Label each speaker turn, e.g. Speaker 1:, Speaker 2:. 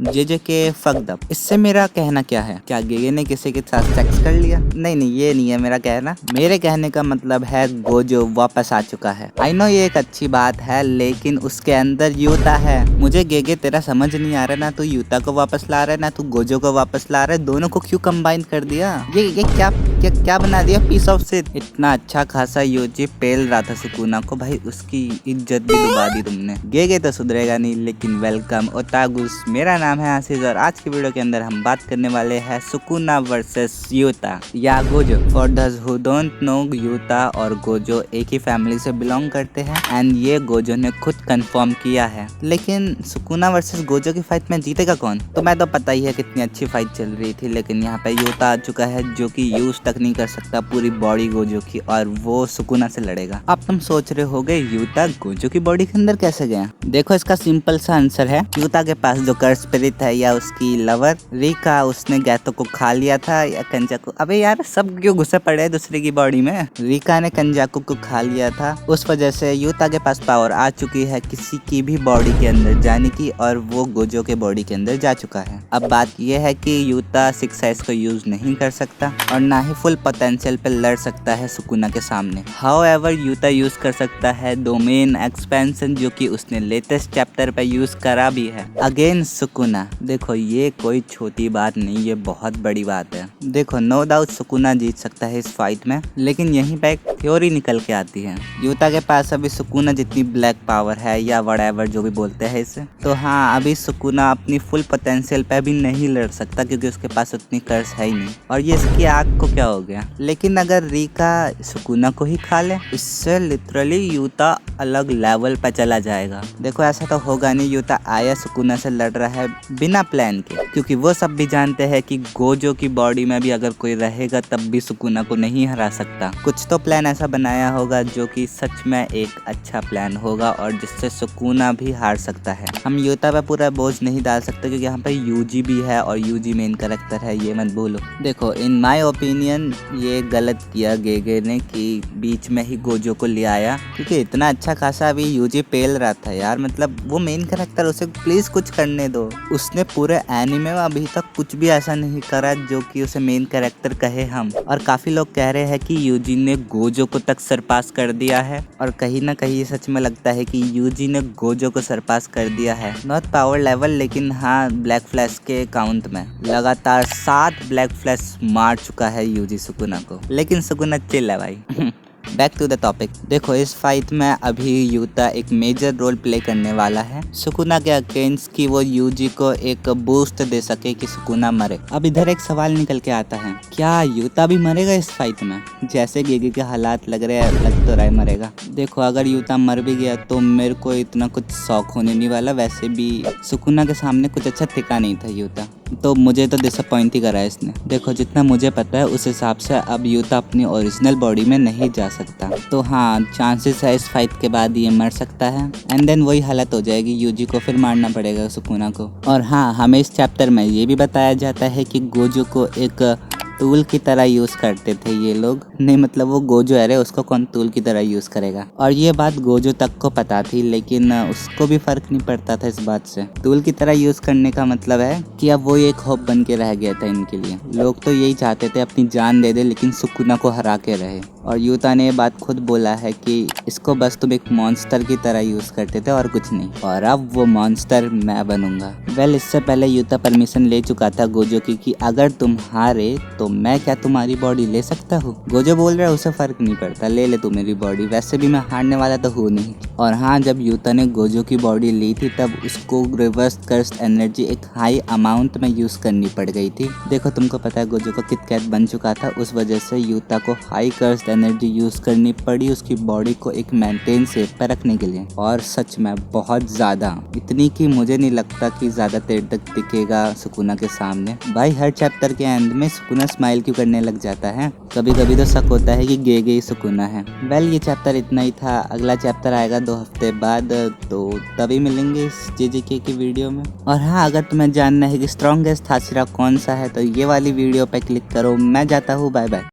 Speaker 1: जे के fucked up. इससे मेरा कहना क्या है? क्या गेगे ने किसी के साथ सेक्स कर लिया? नहीं, ये नहीं है मेरा कहना। मेरे कहने का मतलब है गोजो वापस आ चुका है। आई नो ये एक अच्छी बात है, लेकिन उसके अंदर यूता है। मुझे गेगे तेरा समझ नहीं आ रहा, ना तू यूता को वापस ला रहा है ना तू गोजो को वापस ला रहा है। दोनों को क्यों कंबाइन कर दिया? ये क्या बना दिया पीस ऑफ शिट। इतना अच्छा खासा यूजी पेल रहा था सुकुना को, भाई उसकी इज्जत भी डुबा दी तुमने। गेगे तो सुधरेगा नहीं, लेकिन वेलकम ओतागुस। मेरा नाम है आशीष और आज की वीडियो के अंदर हम बात करने वाले हैं सुकुना वर्सेस यूता या Gojo. For those who don't know, Utah और गोजो एक ही फैमिली से बिलोंग करते हैं एंड ये गोजो ने खुद कंफर्म किया है। लेकिन सुकुना वर्सेस गोजो की फाइट में जीतेगा कौन? तुम्हें तो पता ही है कितनी अच्छी फाइट चल रही थी, लेकिन यहाँ पे यूता आ चुका है जो कि यूज तक नहीं कर सकता पूरी बॉडी गोजो की, और वो सुकुना से लड़ेगा। अब तुम सोच रहे होगे यूता गोजो की बॉडी के अंदर कैसे गया? देखो इसका सिंपल सा आंसर है, यूता के पास जो कर्स स्पिरिट है या उसकी लवर रिका, उसने गैतो को खा लिया था या कंजाकू। अबे यार सब क्यों घुसे पड़े हैं दूसरे की बॉडी में? रिका ने कंजाकू को खा लिया था, उस वजह से यूता के पास पावर आ चुकी है किसी की भी बॉडी के अंदर जाने की, और वो गोजो के बॉडी के अंदर जा चुका है। अब बात यह है कि यूता 6 को यूज नहीं कर सकता और ना ही फुल पोटेंशियल पे लड़ सकता है सुकुना के सामने। हाउएवर यूता यूज कर सकता है डोमेन एक्सपेंशन, जो कि उसने लेटेस्ट चैप्टर पे यूज करा भी है अगेन सुकुना। देखो ये कोई छोटी बात नहीं, ये बहुत बड़ी बात है। देखो नो डाउट सुकुना जीत सकता है इस फाइट में, लेकिन यहीं पे एक थ्योरी निकल के आती है। यूता के पास अभी सुकुना जितनी ब्लैक पावर है या व्हाटएवर जो भी बोलते हैं इसे, तो हाँ अभी सुकुना अपनी फुल पोटेंशियल पे भी नहीं लड़ सकता क्योंकि उसके पास उतनी कर्स है ही नहीं, और ये इसकी आग को क्या हो गया। लेकिन अगर रिका सुकुना को ही खा ले, इससे लिटरली यूता अलग लेवल पे चला जाएगा। देखो ऐसा तो होगा नहीं, यूता आया सुकुना से लड़ रहा है बिना प्लान के, क्योंकि वो सब भी जानते हैं कि गोजो की बॉडी में भी अगर कोई रहेगा तब भी सुकुना को नहीं हरा सकता। कुछ तो प्लान ऐसा बनाया होगा जो कि सच में एक अच्छा प्लान होगा और जिससे सुकुना भी हार सकता है। हम यूता पे पूरा बोझ नहीं डाल सकते क्योंकि यहाँ पे यूजी भी है और यूजी मेन कैरेक्टर है, ये मत भूलो। देखो इन माय ओपिनियन ये गलत किया गेगे ने कि बीच में ही गोजो को ले आया, क्योंकि इतना अच्छा खासा अभी यूजी पेल रहा था यार। मतलब वो मेन कैरेक्टर, उसे प्लीज कुछ करने दो। उसने पूरे एनिमे में अभी तक कुछ भी ऐसा नहीं करा जो कि उसे मेन कैरेक्टर कहे हम। और काफी लोग कह रहे हैं कि यूजी ने गोजो को तक सरपास कर दिया है, और कहीं ना कहीं सच में लगता है कि यूजी ने गोजो को सरपास कर दिया है। नॉट पावर लेवल, लेकिन हाँ ब्लैक फ्लैश के काउंट में लगातार 7 ब्लैक फ्लैश मार चुका है यूजी सुकुना को। लेकिन सुकुना चिल है भाई। Back to the topic. देखो इस फाइट में अभी यूता एक मेजर रोल प्ले करने वाला है सुकुना के अगेंस्ट, कि वो यूजी को एक बूस्ट दे सके कि सुकुना मरे। अब इधर एक सवाल निकल के आता है, क्या यूता भी मरेगा इस फाइट में? जैसे गेगे के हालात लग रहे हैं, लग तो रहा है मरेगा। देखो अगर यूता मर भी गया तो मेरे को इतना कुछ शौक होने नहीं वाला। वैसे भी सुकुना के सामने कुछ अच्छा टिका नहीं था यूता, तो मुझे तो डिसअपॉइंट ही करा है इसने। देखो जितना मुझे पता है उस हिसाब से अब यूता अपनी ओरिजिनल बॉडी में नहीं जा सकता, तो हाँ चांसेस है इस फाइट के बाद ये मर सकता है एंड देन वही हालत हो जाएगी, यूजी को फिर मारना पड़ेगा सुकुना को। और हाँ हमें इस चैप्टर में ये भी बताया जाता है कि गोजो को एक टूल की तरह यूज करते थे ये लोग। नहीं मतलब वो गोजो है रे, उसको कौन टूल की तरह यूज करेगा। और ये बात गोजो तक को पता थी, लेकिन उसको भी फर्क नहीं पड़ता था इस बात से। टूल की तरह यूज करने का मतलब है कि अब वो एक होप बन के रह गया था इनके लिए। लोग तो यही चाहते थे अपनी जान दे दे लेकिन सुकुना को हरा के रहे। और यूता ने ये बात खुद बोला है कि इसको बस तुम एक मॉन्स्टर की तरह यूज करते थे और कुछ नहीं, और अब वो मॉन्स्टर मैं बनूंगा। वेल इससे पहले यूता परमिशन ले चुका था गोजो की कि अगर तुम हारे तो मैं क्या तुम्हारी बॉडी ले सकता हूँ। गोजो बोल रहा है उसे फर्क नहीं पड़ता, ले ले तू मेरी बॉडी, वैसे भी मैं हारने वाला तो हूँ नहीं। और हाँ जब यूता ने गोजो की बॉडी ली थी तब उसको रिवर्स कर्स्ड एनर्जी एक हाई अमाउंट में यूज करनी पड़ गई थी। देखो तुमको पता है गोजो का किटकैट बन चुका था, उस वजह से यूता को हाई कर्स्ड एनर्जी यूज करनी पड़ी उसकी बॉडी को एक मेंटेन शेप पर रखने के लिए। और सच में बहुत ज्यादा, इतनी कि मुझे नहीं लगता कि ज्यादा देर तक टिकेगा सुकुना के सामने। भाई हर चैप्टर के एंड में सुकुना स्माइल क्यों करने लग जाता है? कभी कभी तो शक होता है कि गेगे ही सुकुना है। वेल ये चैप्टर इतना ही था, अगला चैप्टर आएगा 2 हफ्ते बाद, तो तभी मिलेंगे इस जेजेके की वीडियो में। और हाँ अगर तुम्हें जानना है कि स्ट्रॉन्गेस्ट हाशिरा कौन सा है तो ये वाली वीडियो पे क्लिक करो। मैं जाता हूँ, बाय बाय।